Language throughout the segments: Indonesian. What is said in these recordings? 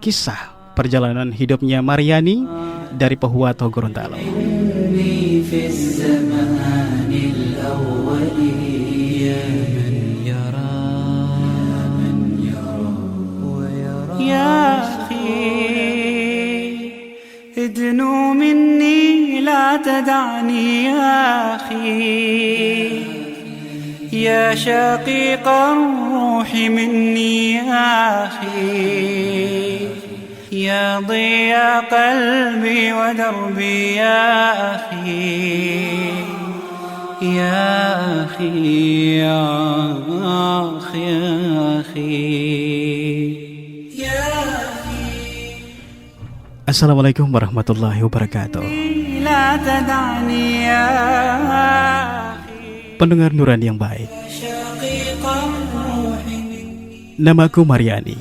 kisah perjalanan hidupnya Maryani dari Pohuwato, Gorontalo. ادنو مني لا تدعني يا أخي يا شقيق الروح مني يا أخي يا ضياء قلبي ودربي يا أخي يا أخي يا أخي يا أخي. Assalamualaikum warahmatullahi wabarakatuh. Pendengar Nurani yang baik, namaku Maryani.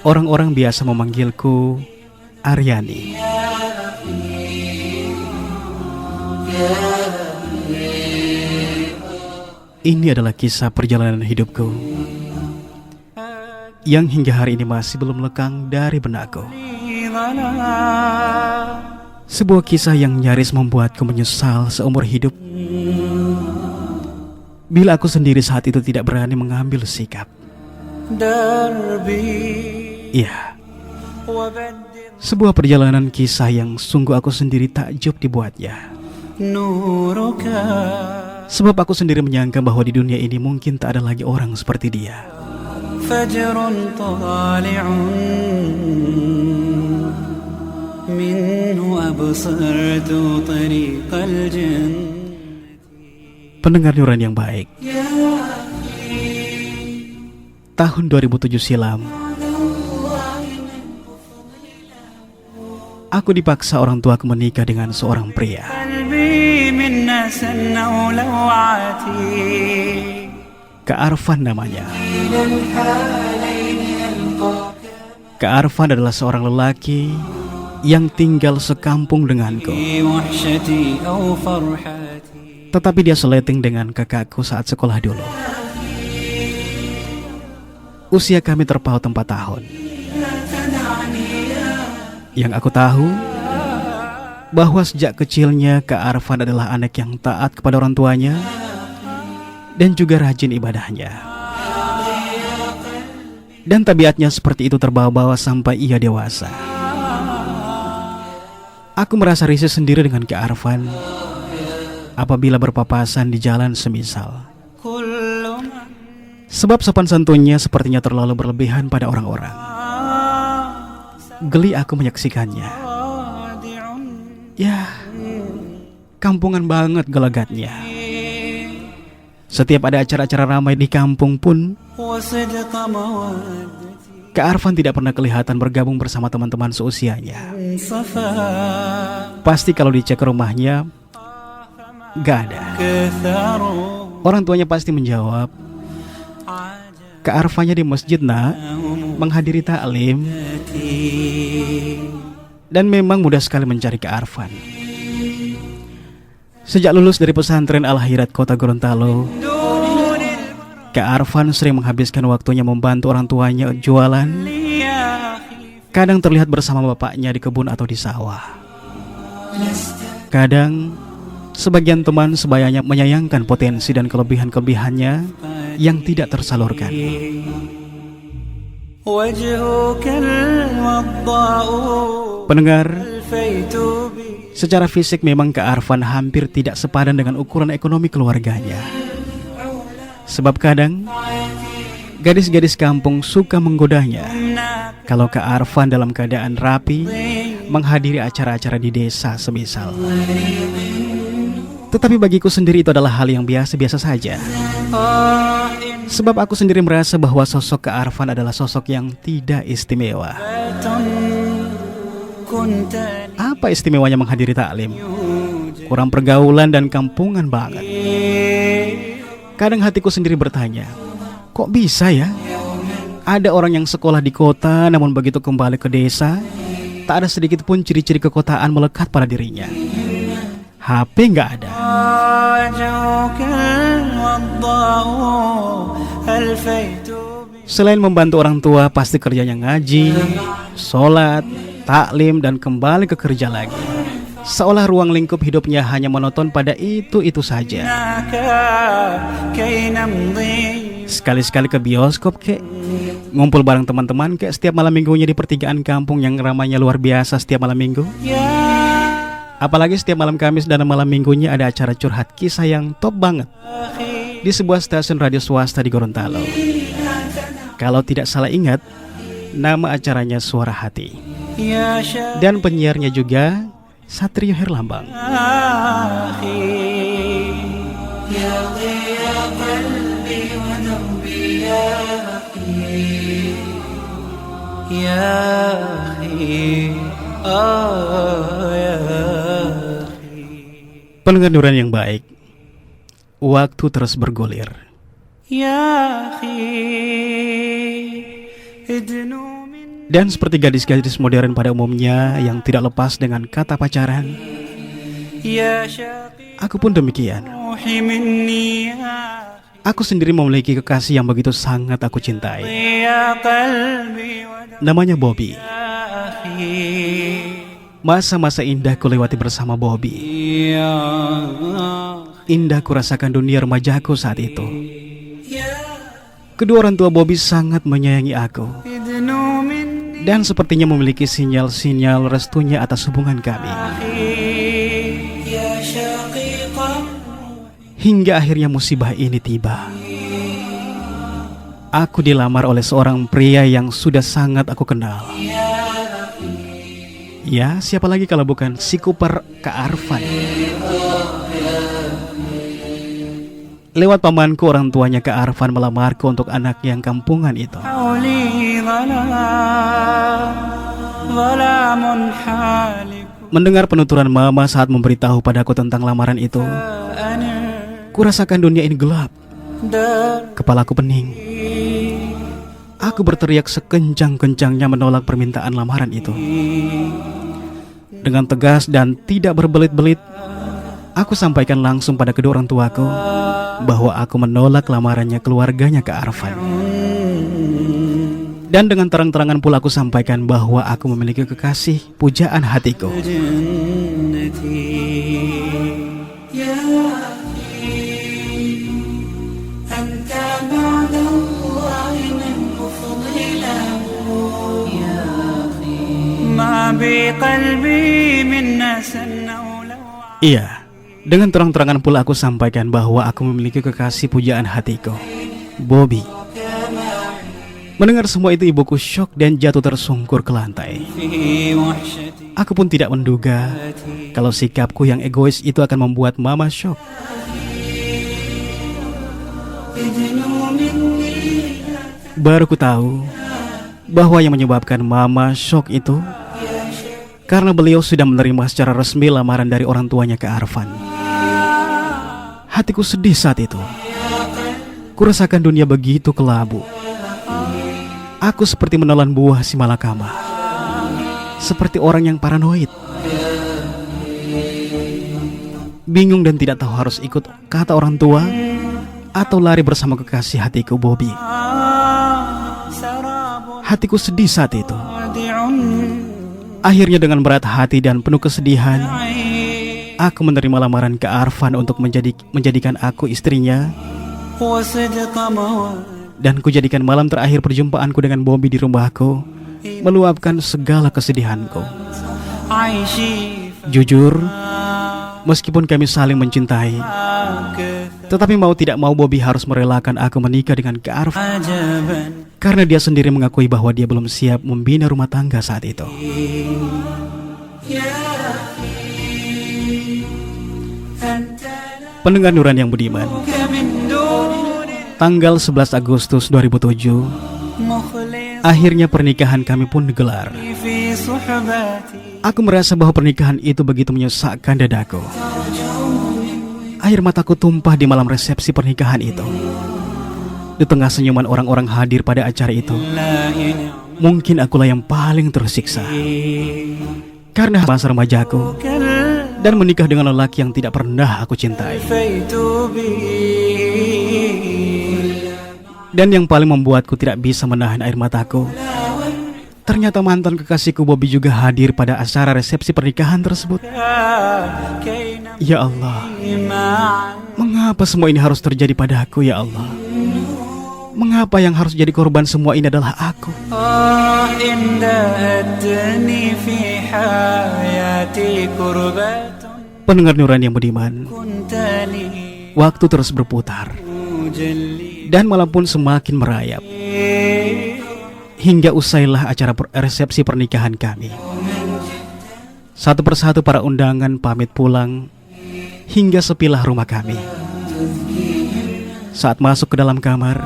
Orang-orang biasa memanggilku Aryani. Ini adalah kisah perjalanan hidupku yang hingga hari ini masih belum lekang dari benakku. Sebuah kisah yang nyaris membuatku menyesal seumur hidup bila aku sendiri saat itu tidak berani mengambil sikap. Iya, sebuah perjalanan kisah yang sungguh aku sendiri takjub dibuatnya. Sebab aku sendiri menyangka bahwa di dunia ini mungkin tak ada lagi orang seperti dia. فجر طالع منه أبصرت طريق الجنة. Pendengar Nurani yang baik, tahun 2007 silam aku dipaksa orang tuaku menikah dengan seorang pria. Kak Arfan namanya. Kak Arfan adalah seorang lelaki yang tinggal sekampung denganku. Tetapi dia seleting dengan kakakku saat sekolah dulu. Usia kami terpaut 4 tahun. Yang aku tahu bahwa sejak kecilnya Kak Arfan adalah anak yang taat kepada orang tuanya dan juga rajin ibadahnya. Dan tabiatnya seperti itu terbawa-bawa sampai ia dewasa. Aku merasa risih sendiri dengan Kak Arfan apabila berpapasan di jalan semisal. Sebab sopan santunnya sepertinya terlalu berlebihan pada orang-orang. Geli aku menyaksikannya. Ya, kampungan banget gelagatnya. Setiap ada acara-acara ramai di kampung pun, Kak Arfan tidak pernah kelihatan bergabung bersama teman-teman seusianya. Pasti kalau dicek rumahnya, gak ada. Orang tuanya pasti menjawab, Kak Arfannya di masjid nak, menghadiri taklim. Dan memang mudah sekali mencari Kak Arfan. Sejak lulus dari pesantren Al-Khairat Kota Gorontalo, Kak Arfan sering menghabiskan waktunya membantu orang tuanya jualan. Kadang terlihat bersama bapaknya di kebun atau di sawah. Kadang sebagian teman sebayanya menyayangkan potensi dan kelebihan-kelebihannya yang tidak tersalurkan. Pendengar, secara fisik memang Kak Arfan hampir tidak sepadan dengan ukuran ekonomi keluarganya. Sebab kadang gadis-gadis kampung suka menggodanya kalau Kak Arfan dalam keadaan rapi menghadiri acara-acara di desa semisal. Tetapi bagiku sendiri itu adalah hal yang biasa-biasa saja. Sebab aku sendiri merasa bahwa sosok Kak Arfan adalah sosok yang tidak istimewa. Apa istimewanya menghadiri taklim? Kurang pergaulan dan kampungan banget. Kadang hatiku sendiri bertanya, kok bisa ya? Ada orang yang sekolah di kota namun begitu kembali ke desa, tak ada sedikit pun ciri-ciri kekotaan melekat pada dirinya. HP nggak ada. Selain membantu orang tua, pasti kerjanya ngaji, sholat, taklim, dan kembali ke kerja lagi. Seolah ruang lingkup hidupnya hanya monoton pada itu saja. Sekali-sekali ke bioskop kek, ngumpul bareng teman-teman kek setiap malam minggunya di pertigaan kampung yang ramainya luar biasa setiap malam minggu. Apalagi setiap malam Kamis dan malam minggunya ada acara curhat kisah yang top banget di sebuah stasiun radio swasta di Gorontalo. Kalau tidak salah ingat, nama acaranya Suara Hati. Dan penyiarnya juga Satrio Herlambang. Pendengar Nuran yang baik, waktu terus bergulir. Dan seperti gadis-gadis modern pada umumnya yang tidak lepas dengan kata pacaran, aku pun demikian. Aku sendiri memiliki kekasih yang begitu sangat aku cintai. Namanya Bobby. Masa-masa indah ku lewati bersama Bobby. Indah ku rasakan dunia remajaku saat itu. Kedua orang tua Bobby sangat menyayangi aku, dan sepertinya memiliki sinyal-sinyal restunya atas hubungan kami. Hingga akhirnya musibah ini tiba. Aku dilamar oleh seorang pria yang sudah sangat aku kenal. Ya, siapa lagi kalau bukan si Cooper Kak Arfan. Lewat pamanku, orang tuanya Kak Arfan melamarku untuk anak yang kampungan itu. Mendengar penuturan mama saat memberitahu padaku tentang lamaran itu, kurasakan dunia ini gelap. Kepalaku pening. Aku berteriak sekencang-kencangnya menolak permintaan lamaran itu. Dengan tegas dan tidak berbelit-belit, aku sampaikan langsung pada kedua orang tuaku bahwa aku menolak lamarannya keluarganya Kak Arfan. Dan dengan terang-terangan pula aku sampaikan bahwa aku memiliki kekasih pujaan hatiku. Iya, dengan terang-terangan pula aku sampaikan bahwa aku memiliki kekasih pujaan hatiku, Bobby. Mendengar semua itu, ibuku syok dan jatuh tersungkur ke lantai. Aku pun tidak menduga kalau sikapku yang egois itu akan membuat mama syok. Baru ku tahu bahwa yang menyebabkan mama syok itu karena beliau sudah menerima secara resmi lamaran dari orang tuanya Kak Arfan. Hatiku sedih saat itu. Kurasakan dunia begitu kelabu. Aku seperti menelan buah si malakama, seperti orang yang paranoid, bingung dan tidak tahu harus ikut kata orang tua atau lari bersama kekasih hatiku Bobby. Hatiku sedih saat itu. Akhirnya dengan berat hati dan penuh kesedihan, aku menerima lamaran Kak Arfan untuk menjadikan aku istrinya. Dan kujadikan malam terakhir perjumpaanku dengan Bobby di rumahku meluapkan segala kesedihanku. Jujur, meskipun kami saling mencintai, tetapi mau tidak mau Bobby harus merelakan aku menikah dengan Kak Arfan, karena dia sendiri mengakui bahwa dia belum siap membina rumah tangga saat itu. Pendengar Nuran yang budiman, tanggal 11 Agustus 2007, akhirnya pernikahan kami pun digelar. Aku merasa bahwa pernikahan itu begitu menyesakkan dadaku. Air mataku tumpah di malam resepsi pernikahan itu. Di tengah senyuman orang-orang hadir pada acara itu, mungkin akulah yang paling tersiksa. Karena masa remajaku dan menikah dengan lelaki yang tidak pernah aku cintai. Dan yang paling membuatku tidak bisa menahan air mataku, ternyata mantan kekasihku Bobby juga hadir pada acara resepsi pernikahan tersebut. Ya Allah, mengapa semua ini harus terjadi padaku ya Allah? Mengapa yang harus jadi korban semua ini adalah aku? Pendengar Nurani yang budiman, waktu terus berputar dan malam pun semakin merayap, hingga usailah acara resepsi pernikahan kami. Satu persatu para undangan pamit pulang, hingga sepilah rumah kami. Saat masuk ke dalam kamar,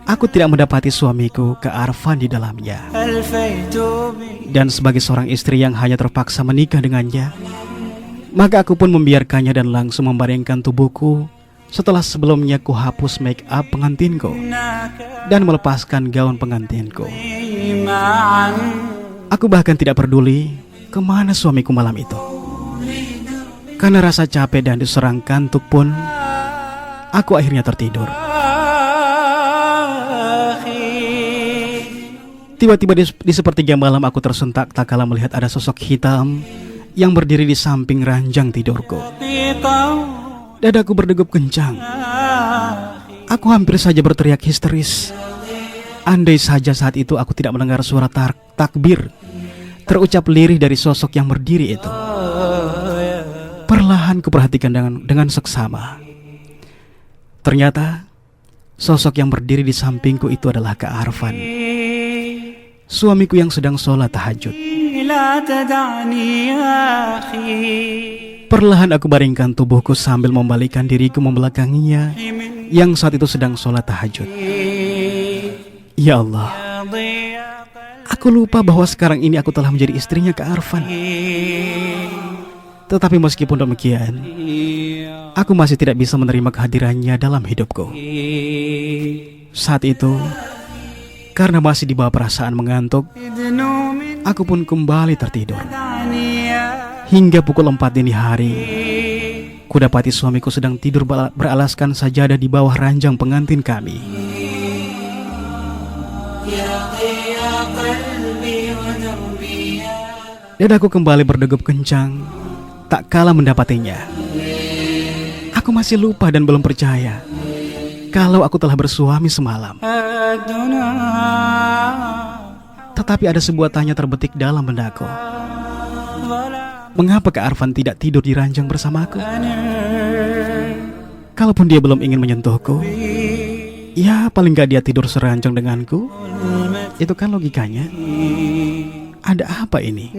aku tidak mendapati suamiku Kak Arfan di dalamnya. Dan sebagai seorang istri yang hanya terpaksa menikah dengannya, maka aku pun membiarkannya dan langsung membaringkan tubuhku setelah sebelumnya ku hapus make up pengantinku dan melepaskan gaun pengantinku. Aku bahkan tidak peduli kemana suamiku malam itu. Karena rasa capek dan diserang kantuk pun, aku akhirnya tertidur. Tiba-tiba di sepertiga malam aku tersentak tak kala melihat ada sosok hitam yang berdiri di samping ranjang tidurku. Dadaku berdegup kencang. Aku hampir saja berteriak histeris. Andai saja saat itu aku tidak mendengar suara takbir terucap lirih dari sosok yang berdiri itu. Perlahan kuperhatikan dengan seksama. Ternyata sosok yang berdiri di sampingku itu adalah Kak Arfan, suamiku yang sedang sholat tahajud. Perlahan aku baringkan tubuhku sambil membalikkan diriku membelakanginya yang saat itu sedang sholat tahajud. Ya Allah, aku lupa bahwa sekarang ini aku telah menjadi istrinya Kak Arfan. Tetapi meskipun demikian, aku masih tidak bisa menerima kehadirannya dalam hidupku. Saat itu, karena masih dibawa perasaan mengantuk, aku pun kembali tertidur. Hingga pukul 4 dini hari, kudapati suamiku sedang tidur beralaskan sajadah di bawah ranjang pengantin kami. Dadaku kembali berdegup kencang tak kala mendapatinya. Aku masih lupa dan belum percaya kalau aku telah bersuami semalam. Tetapi ada sebuah tanya terbetik dalam benakku. Mengapa Kak Arfan tidak tidur di ranjang bersamaku? Kalaupun dia belum ingin menyentuhku, ya paling gak dia tidur seranjang denganku. Itu kan logikanya. Ada apa ini?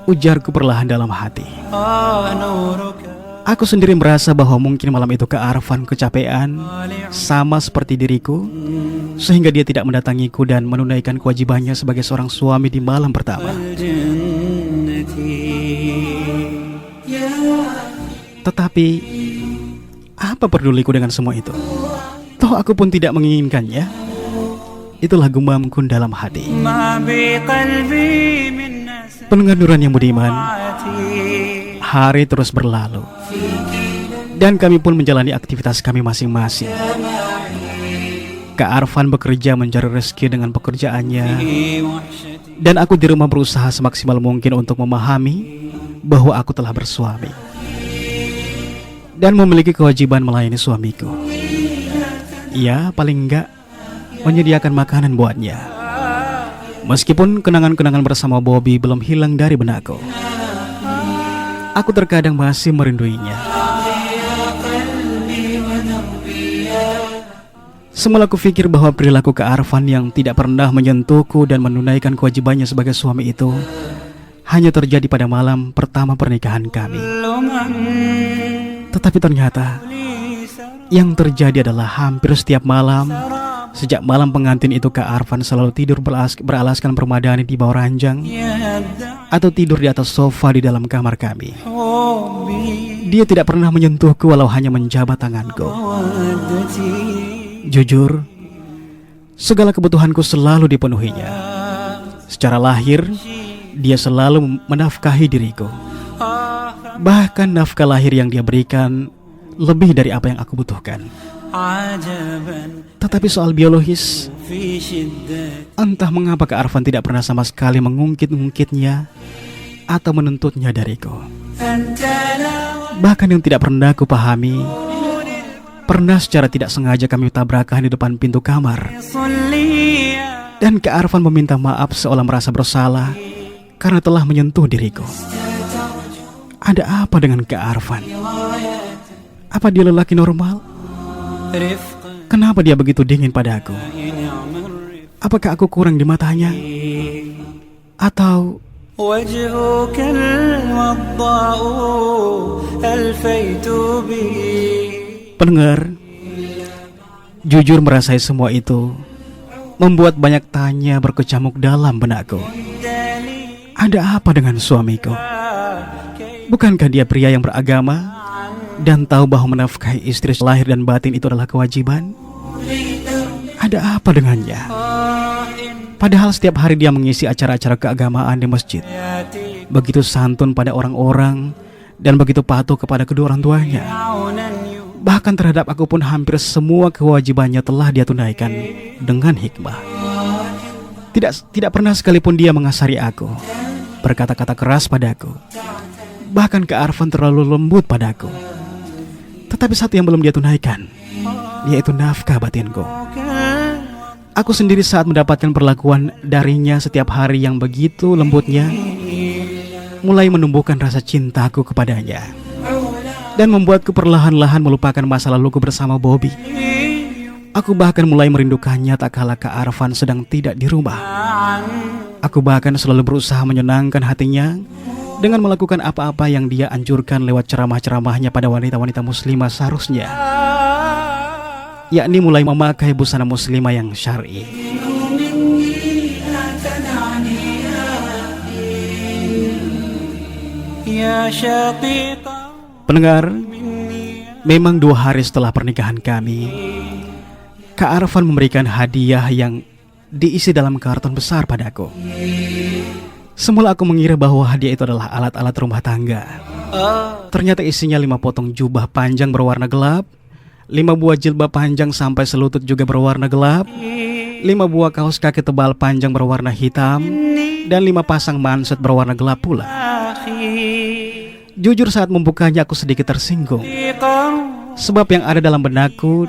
Ujarku perlahan dalam hati. Aku sendiri merasa bahwa mungkin malam itu Kak Arfan kecapean, sama seperti diriku, sehingga dia tidak mendatangiku dan menunaikan kewajibannya sebagai seorang suami di malam pertama. Tetapi apa peduliku dengan semua itu? Toh aku pun tidak menginginkannya. Itulah gumamku dalam hati. Pendengar Nurani yang budiman, hari terus berlalu dan kami pun menjalani aktivitas kami masing-masing. Kak Arfan bekerja mencari rezeki dengan pekerjaannya, dan aku di rumah berusaha semaksimal mungkin untuk memahami bahwa aku telah bersuami dan memiliki kewajiban melayani suamiku. Ya, paling enggak menyediakan makanan buatnya. Meskipun kenangan-kenangan bersama Bobby belum hilang dari benakku, aku terkadang masih merinduinya. Semula aku pikir bahwa perilaku Kak Arfan yang tidak pernah menyentuhku dan menunaikan kewajibannya sebagai suami itu hanya terjadi pada malam pertama pernikahan kami. Tetapi ternyata yang terjadi adalah hampir setiap malam, sejak malam pengantin itu Kak Arfan selalu tidur beralaskan permadani di bawah ranjang atau tidur di atas sofa di dalam kamar kami. Dia tidak pernah menyentuhku walau hanya menjabat tanganku. Jujur, segala kebutuhanku selalu dipenuhinya. Secara lahir, dia selalu menafkahi diriku. Bahkan nafkah lahir yang dia berikan lebih dari apa yang aku butuhkan. عجبا Tetapi soal biologis, في شدة entah mengapa Kak Arfan tidak pernah sama sekali mengungkit-ungkitnya atau menuntutnya dariku. أنت لا Bahkan yang tidak pernah aku pahami, pernah secara tidak sengaja kami tabrakan di depan pintu kamar, صلي dan Kak Arfan meminta maaf seolah merasa bersalah karena telah menyentuh diriku. Ada apa dengan Kak Arfan? Apa dia lelaki normal? رفقا Kenapa dia begitu dingin padaku? نعم الرفق Apakah aku kurang di matanya? Atau وجهك الوضاء ألفيت به pendengar, jujur merasai semua itu membuat banyak tanya berkecamuk dalam benakku. دليل Ada apa dengan suamiku? كيف Bukankah dia pria yang beragama dan tahu bahwa menafkahi istri lahir dan batin itu adalah kewajiban? Ada apa dengannya? Padahal setiap hari dia mengisi acara-acara keagamaan di masjid, يأتي begitu santun pada orang-orang dan begitu patuh kepada kedua orang tuanya. عونا Bahkan terhadap aku pun hampir semua kewajibannya telah dia tunaikan dengan hikmah. Tidak pernah sekalipun dia mengasari aku, berkata-kata keras padaku. Bahkan Kak Arfan terlalu lembut padaku. Tetapi satu yang belum dia tunaikan, yaitu nafkah batinku. Aku sendiri saat mendapatkan perlakuan darinya setiap hari yang begitu lembutnya, mulai menumbuhkan rasa cintaku kepadanya dan membuatku perlahan-lahan melupakan masa laluku bersama Bobby. Aku bahkan mulai merindukannya tak kala Kak Arfan sedang tidak di rumah. Aku bahkan selalu berusaha menyenangkan hatinya dengan melakukan apa-apa yang dia anjurkan lewat ceramah-ceramahnya pada wanita-wanita muslimah seharusnya, yakni mulai memakai busana muslimah yang syar'i. يا شقيق Pendengar, memang 2 hari setelah pernikahan kami, Kak Arfan memberikan hadiah yang diisi dalam karton besar padaku. Semula aku mengira bahwa hadiah itu adalah alat-alat rumah tangga. Ternyata isinya 5 potong jubah panjang berwarna gelap, 5 buah jilbab panjang sampai selutut juga berwarna gelap, 5 buah kaos kaki tebal panjang berwarna hitam, dan 5 pasang manset berwarna gelap pula. Jujur saat membukanya aku sedikit tersinggung, sebab yang ada dalam benakku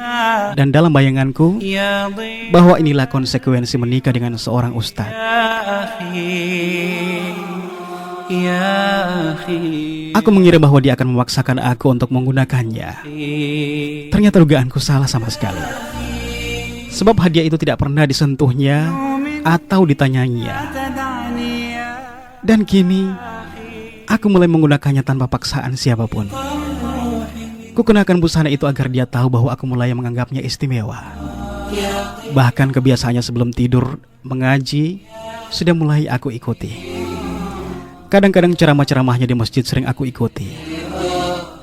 dan dalam bayanganku يا ضياء bahwa inilah konsekuensi menikah dengan seorang ustadz. يا أخي Aku mengira bahwa dia akan memaksakan aku untuk menggunakannya. Ternyata dugaanku salah sama sekali, sebab hadiah itu tidak pernah disentuhnya atau ditanyainya. تدعني يا Dan kini aku mulai menggunakannya tanpa paksaan siapapun. Kukenakan busana itu agar dia tahu bahwa aku mulai menganggapnya istimewa. Bahkan kebiasaannya sebelum tidur mengaji sudah mulai aku ikuti. Kadang-kadang ceramah-ceramahnya di masjid sering aku ikuti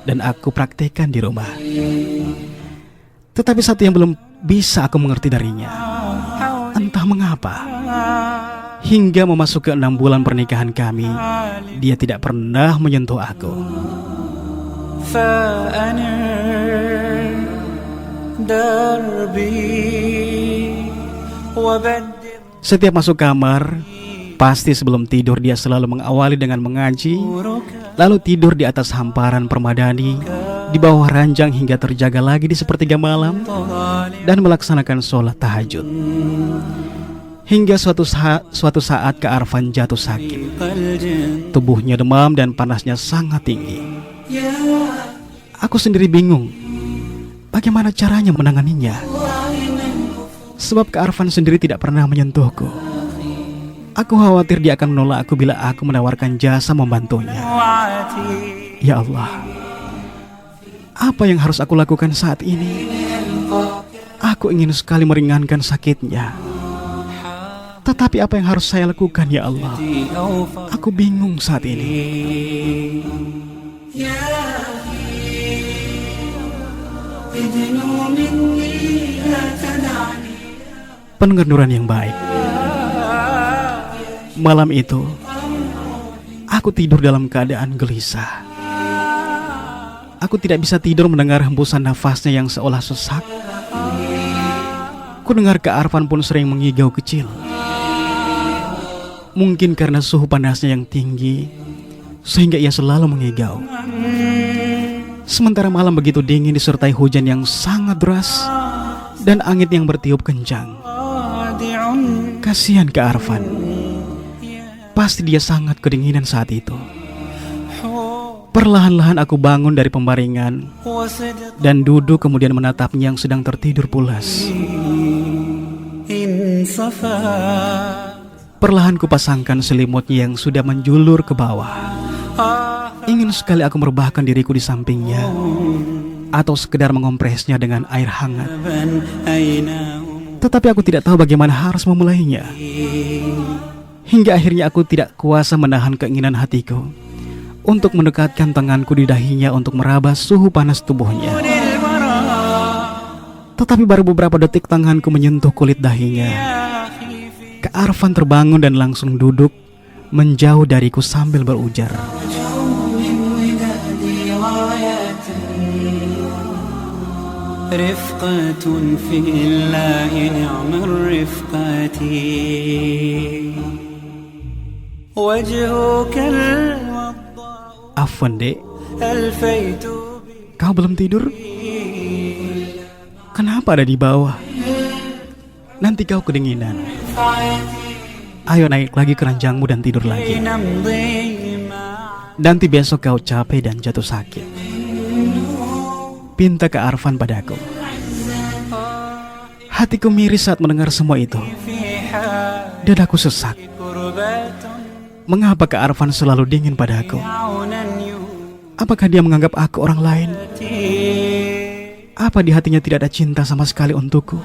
dan aku praktekkan di rumah. Tetapi satu yang belum bisa aku mengerti darinya, entah mengapa hingga memasuki 6 bulan pernikahan kami, dia tidak pernah menyentuh aku. فأنا دربي وبدل Setiap masuk kamar, pasti sebelum tidur dia selalu mengawali dengan mengaji, lalu tidur di atas hamparan permadani, di bawah ranjang hingga terjaga lagi di sepertiga malam, dan melaksanakan sholat tahajud. Hingga suatu saat Kak Arfan jatuh sakit. الجن Tubuhnya demam dan panasnya sangat tinggi. Aku sendiri bingung bagaimana caranya menanganinya, sebab Kak Arfan sendiri tidak pernah menyentuhku. Aku khawatir dia akan menolak aku bila aku menawarkan jasa membantunya. وعتي Ya Allah, apa yang harus aku lakukan saat ini? Aku ingin sekali meringankan sakitnya, tetapi apa yang harus saya lakukan ya Allah? أوفى Aku bingung saat ini. Pendengar Nuran yang baik, malam itu aku tidur dalam keadaan gelisah. Aku tidak bisa tidur mendengar hembusan nafasnya yang seolah sesak Kudengar Kak Arfan pun sering mengigau kecil. Mungkin karena suhu panasnya yang tinggi, sehingga ia selalu mengigau. Sementara malam begitu dingin disertai hujan yang sangat deras dan angin yang bertiup kencang. Kasihan Kak Arfan. Pasti dia sangat kedinginan saat itu. Perlahan-lahan aku bangun dari pembaringan dan duduk kemudian menatapnya yang sedang tertidur pulas. Perlahan kupasangkan selimutnya yang sudah menjulur ke bawah. Ingin sekali aku merebahkan diriku di sampingnya atau sekedar mengompresnya dengan air hangat. Tetapi aku tidak tahu bagaimana harus memulainya. Hingga akhirnya aku tidak kuasa menahan keinginan hatiku untuk mendekatkan tanganku di dahinya untuk meraba suhu panas tubuhnya. Tetapi baru beberapa detik tanganku menyentuh kulit dahinya, Kak Arfan terbangun dan langsung duduk menjauh dariku sambil berujar. Rifqatun fillahi ni'mar rifqati wajhuka Afwan, Dek. alfaitu Kau belum tidur? Kenapa ada di bawah? Nanti kau kedinginan. Ayo naik lagi ke ranjangmu dan tidur lagi. Nanti besok kau capek dan jatuh sakit. Pinta Kak Arfan padaku. Hatiku miris saat mendengar semua itu. Dadaku sesak. Mengapa Kak Arfan selalu dingin padaku? Apakah dia menganggap aku orang lain? Apa di hatinya tidak ada cinta sama sekali untukku?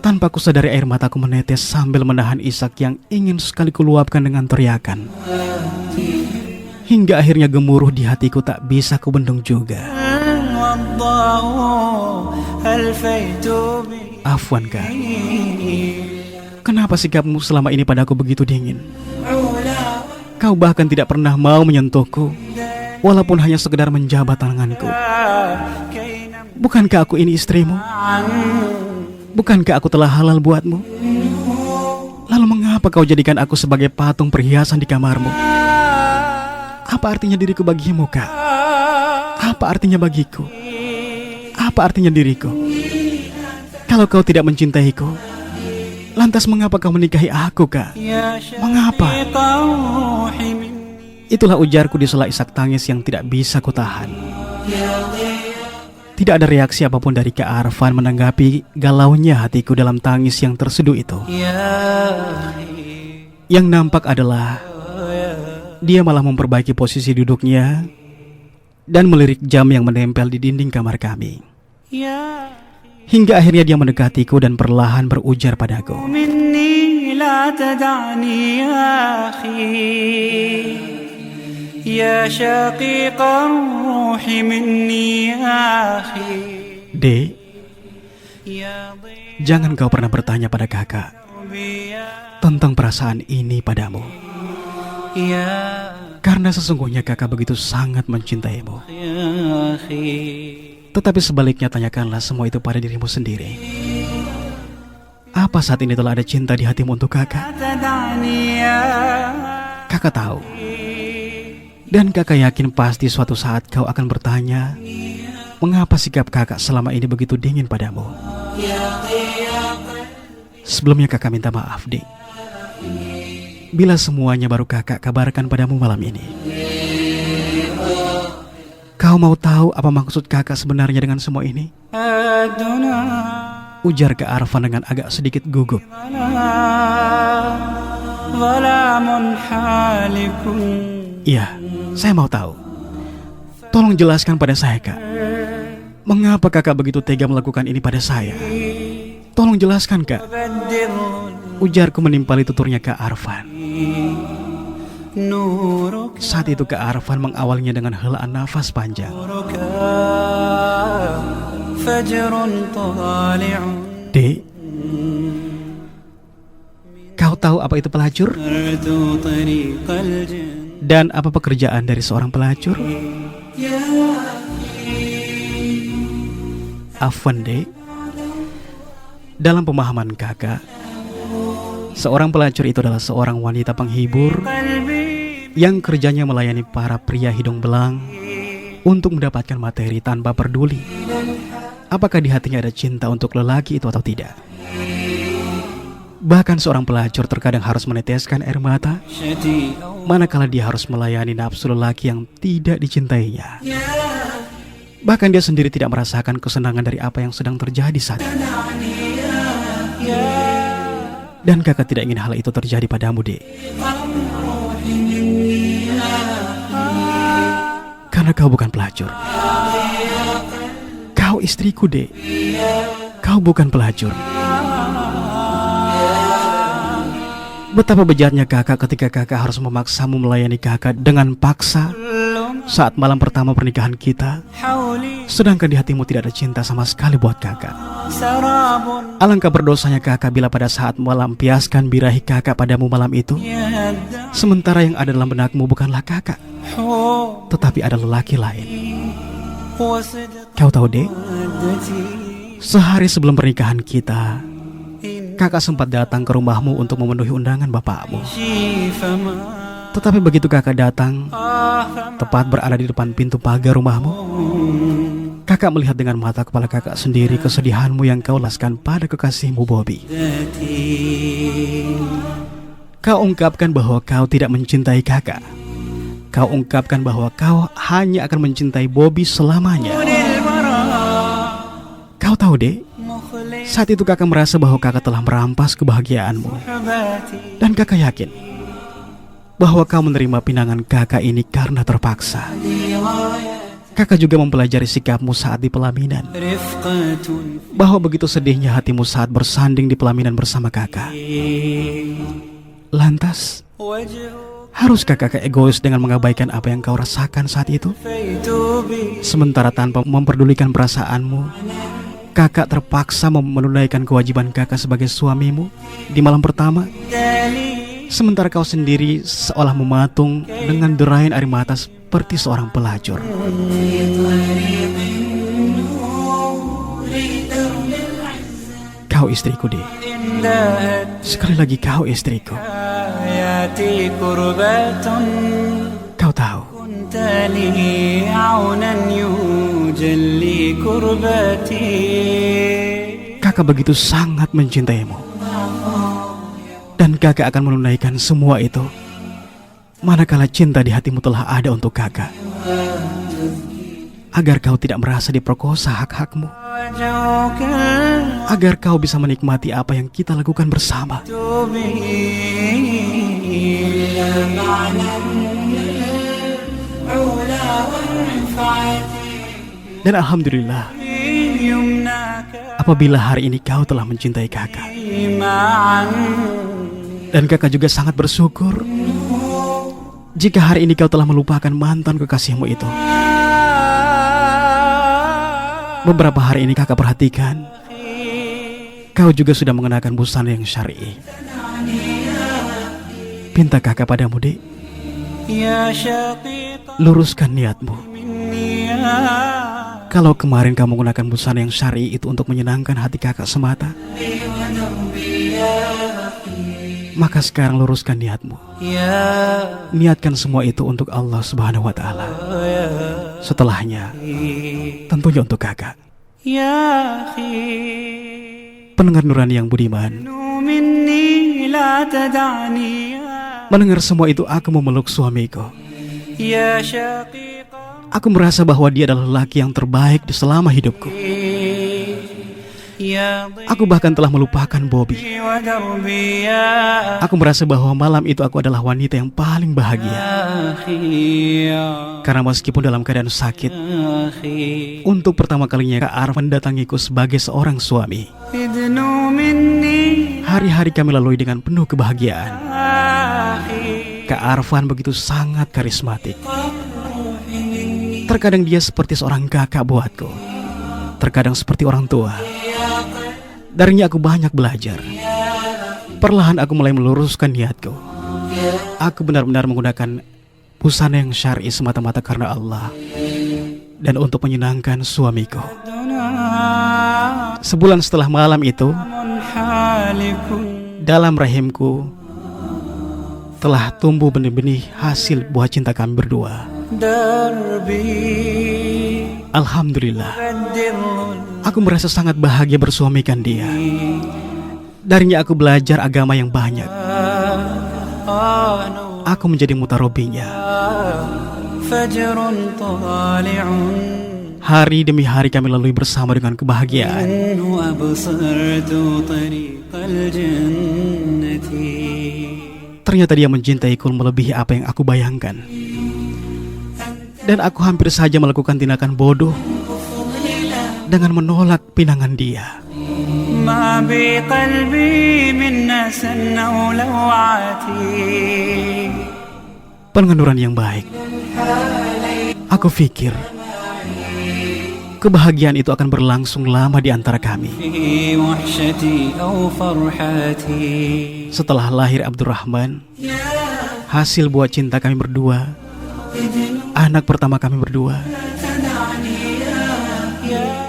Tanpa kusadari air mataku menetes sambil menahan isak yang ingin sekali kuluapkan dengan teriakan. Hingga akhirnya gemuruh di hatiku tak bisa kubendung juga. Afwan, Kak. Kenapa sikapmu selama ini padaku begitu dingin? Kau bahkan tidak pernah mau menyentuhku, walaupun hanya sekedar menjabat tanganku. Bukankah aku ini istrimu? Bukankah aku telah halal buatmu? Lalu mengapa kau jadikan aku sebagai patung perhiasan di kamarmu? Apa artinya diriku bagimu, Kak? Apa artinya bagiku? Apa artinya diriku? Kalau kau tidak mencintaiku, lantas mengapa kau menikahi aku, Kak? Mengapa? Itulah ujarku di sela isak tangis yang tidak bisa kutahan. Tidak ada reaksi apapun dari Kak Arfan menanggapi galaunya hatiku dalam tangis yang terseduh itu. Yang nampak adalah dia malah memperbaiki posisi duduknya dan melirik jam yang menempel di dinding kamar kami. Hingga akhirnya dia mendekatiku dan perlahan berujar padaku. Dek, jangan kau pernah bertanya pada kakak tentang perasaan ini padamu. Karena sesungguhnya kakak begitu sangat mencintaimu. Tetapi sebaliknya tanyakanlah semua itu pada dirimu sendiri. Apa saat ini telah ada cinta di hatimu untuk kakak? Kakak tahu. Dan kakak yakin pasti suatu saat kau akan bertanya, mengapa sikap kakak selama ini begitu dingin padamu? Sebelumnya kakak minta maaf, Dik. Bila semuanya baru kakak kabarkan padamu malam ini. Kau mau tahu apa maksud kakak sebenarnya dengan semua ini? Ujar Kak Arfan dengan agak sedikit gugup. Iya, saya mau tahu. Tolong jelaskan pada saya, Kak. Mengapa kakak begitu tega melakukan ini pada saya? Tolong jelaskan, Kak. Ujarku menimpali tuturnya Kak Arfan. Saat itu Kak Arfan mengawalnya dengan helaan nafas panjang. Dek, kau tahu apa itu pelacur? Dan apa pekerjaan dari seorang pelacur? Afwan, Dek. Dalam pemahaman kakak, seorang pelacur itu adalah seorang wanita penghibur قلبي yang kerjanya melayani para pria hidung belang untuk mendapatkan materi tanpa peduli apakah di hatinya ada cinta untuk lelaki itu atau tidak. Bahkan seorang pelacur terkadang harus meneteskan air mata شتي manakala dia harus melayani nafsu lelaki yang tidak dicintainya. Bahkan dia sendiri tidak merasakan kesenangan dari apa yang sedang terjadi saat itu. Dan kakak tidak ingin hal itu terjadi padamu, Dek. Karena kau bukan pelacur. Kau istriku, Dek. Kau bukan pelacur. Betapa bejatnya kakak ketika kakak harus memaksamu melayani kakak dengan paksa saat malam pertama pernikahan kita, حولي sedangkan di hatimu tidak ada cinta sama sekali buat kakak. سراب Alangkah berdosanya kakak bila pada saat melampiaskan birahi kakak padamu malam itu, يهدى sementara yang ada dalam benakmu bukanlah kakak, حب tetapi ada lelaki lain. وصدق Kau tahu, Dek, ودتي sehari sebelum pernikahan kita, إن kakak sempat datang ke rumahmu untuk memenuhi undangan bapakmu. شي فما Tetapi begitu kakak datang, فما tepat berada di depan pintu pagar rumahmu, kakak melihat dengan mata kepala kakak sendiri kesedihanmu yang kau laskan pada kekasihmu Bobby. ذاتي Kau ungkapkan bahwa kau tidak mencintai kakak. Kau ungkapkan bahwa kau hanya akan mencintai Bobby selamanya. Kau tahu, Dek, مخلص saat itu kakak merasa bahwa kakak telah merampas kebahagiaanmu. حباتي Dan kakak yakin bahwa kau menerima pinangan kakak ini karena terpaksa. Kakak juga mempelajari sikapmu saat di pelaminan, رفقة bahwa begitu sedihnya hatimu saat bersanding di pelaminan bersama kakak. Lantas, وجهك haruskah kakak egois dengan mengabaikan apa yang kau rasakan saat itu? فيت بي Sementara tanpa memperdulikan perasaanmu, kakak terpaksa menunaikan kewajiban kakak sebagai suamimu di malam pertama. دالي Sementara kau sendiri seolah mematung dengan derayan air mata seperti seorang pelacur. Kau istriku, Dek. إن دهت Sekali lagi kau istriku. حياتي كربات Kau tahu, كنت لي عونا يجلي كربتي kakak begitu sangat mencintaimu. Dan kakak akan menunaikan semua itu manakala cinta di hatimu telah ada untuk kakak, agar kau tidak merasa diperkosa hak-hakmu, وجهك agar kau bisa menikmati apa yang kita lakukan bersama. المكتوب Dan alhamdulillah, يمناك apabila hari ini kau telah mencintai kakak, معا dan kakak juga sangat bersyukur jika hari ini kau telah melupakan mantan kekasihmu itu. Beberapa hari ini kakak perhatikan, kau juga sudah mengenakan busana yang syar'i. Pinta kakak padamu, Dek, يا شقيق luruskan niatmu. مني Kalau kemarin kamu menggunakan busana yang syar'i itu untuk menyenangkan hati kakak semata, maka sekarang luruskan niatmu. يا Niatkan semua itu untuk Allah Subhanahu wa Ta'ala. Setelahnya, tentunya untuk kakak. يا أخي Pendengar nurani yang budiman, مني لا تدعني mendengar semua itu aku memeluk suamiku. يا شقيق Aku merasa bahwa dia adalah lelaki yang terbaik di selama hidupku. يا Aku bahkan telah melupakan Bobby. ضيفي ودربي يا Aku merasa bahwa malam itu aku adalah wanita yang paling bahagia. أخي يا Karena meskipun dalam keadaan sakit, أخي untuk pertama kalinya Kak Arf mendatangiku sebagai seorang suami. ادنوا مني Hari-hari kami lalui dengan penuh kebahagiaan. أخي Kak Arfan begitu sangat karismatik. Terkadang dia seperti seorang kakak buatku, terkadang seperti orang tua. Darinya aku banyak belajar. Perlahan aku mulai meluruskan niatku. Aku benar-benar menggunakan busana yang syar'i semata-mata karena Allah dan untuk menyenangkan suamiku. Sebulan setelah malam itu, حالك Dalam rahimku telah tumbuh benih-benih hasil buah cinta kami berdua. دربي Alhamdulillah, بدر aku merasa sangat bahagia bersuamikan dia. Darinya aku belajar agama yang banyak. نور Aku menjadi mutarobinya. فجر طالع Hari demi hari kami lalui bersama dengan kebahagiaan. وأبصرت طريق الجنة Ternyata dia mencintaiku melebihi apa yang aku bayangkan. Dan aku hampir saja melakukan tindakan bodoh dengan menolak pinangan dia. ما بقلبي من نسن أو لوعتي Penganduran yang baik. Aku pikir kebahagiaan itu akan berlangsung lama di antara kami. في وحشتي أو فرحتي Setelah lahir Abdurrahman, hasil buah cinta kami berdua, anak pertama kami berdua.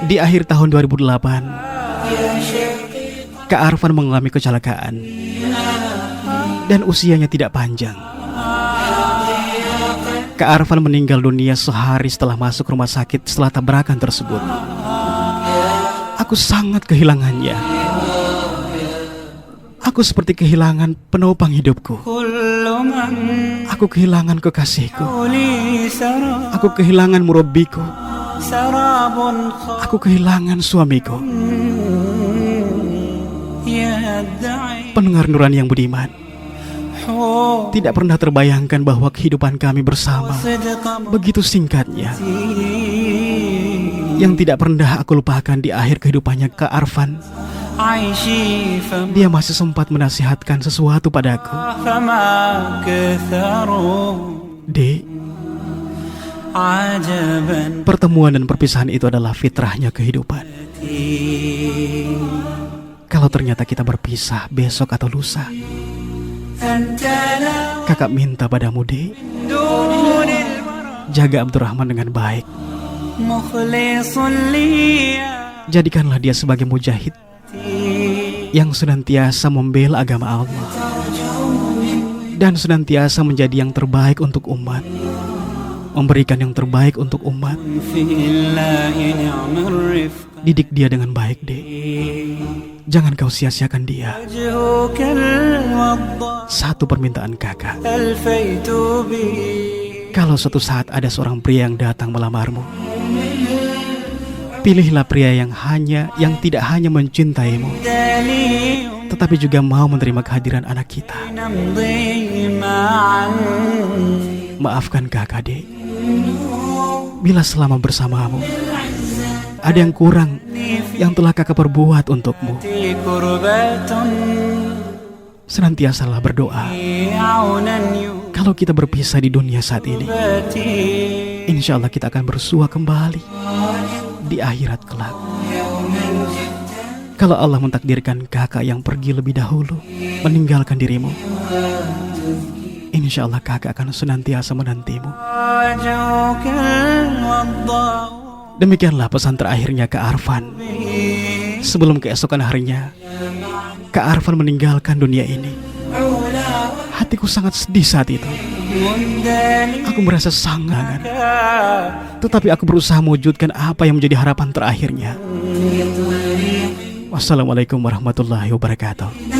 Di akhir tahun 2008, Kak Arfan mengalami kecelakaan dan usianya tidak panjang. Kak Arfan meninggal dunia sehari setelah masuk rumah sakit setelah tabrakan tersebut. Aku sangat kehilangannya. Aku seperti kehilangan penopang hidupku. كل من Aku kehilangan kekasihku. حولي Aku kehilangan murabbiku. سراب Aku kehilangan suamiku. يدعي Pendengar Nurani yang budiman, حب tidak pernah terbayangkan bahwa kehidupan kami bersama صدق begitu singkatnya. موتي Yang tidak pernah aku lupakan di akhir kehidupannya Kak Arfan, عيشي dia masih sempat menasihatkan sesuatu padaku. فما كثروا Dek, عجبا pertemuan dan perpisahan itu adalah fitrahnya kehidupan. Kalau ternyata kita berpisah besok atau lusa, أنت لا kakak minta padamu, Dek, دون الورى jaga Abdurrahman dengan baik. مخلص لي Jadikanlah dia sebagai mujahid yang senantiasa membela agama Allah dan senantiasa menjadi yang terbaik untuk umat, memberikan yang terbaik untuk umat. في الله نعم الرفق Didik dia dengan baik, Dek. Jangan kau sia-siakan dia. وجهك الوضاء Satu permintaan kakak, ألفيت بي kalau suatu saat ada seorang pria yang datang melamarmu, pilihlah pria yang tidak hanya mencintaimu, دليل tetapi juga mau menerima kehadiran anak kita. نمضي معا Maafkan kakak, Dek. Bila selama bersamamu ada yang kurang yang telah kakak perbuat untukmu, في كربة senantiasalah berdoa. عونا Kalau kita berpisah di dunia saat ini, يباتي insya Allah kita akan bersua kembali di akhirat kelak. Kalau Allah mentakdirkan kakak yang pergi lebih dahulu meninggalkan dirimu, insya Allah kakak akan senantiasa menantimu. وجهك الوضاء Demikianlah pesan terakhirnya Kak Arfan. Sebelum keesokan harinya Kak Arfan meninggalkan dunia ini. Hatiku sangat sedih saat itu. مندلي Aku merasa sangat, tetapi aku berusaha mewujudkan apa yang menjadi harapan terakhirnya. Wassalamualaikum warahmatullahi wabarakatuh.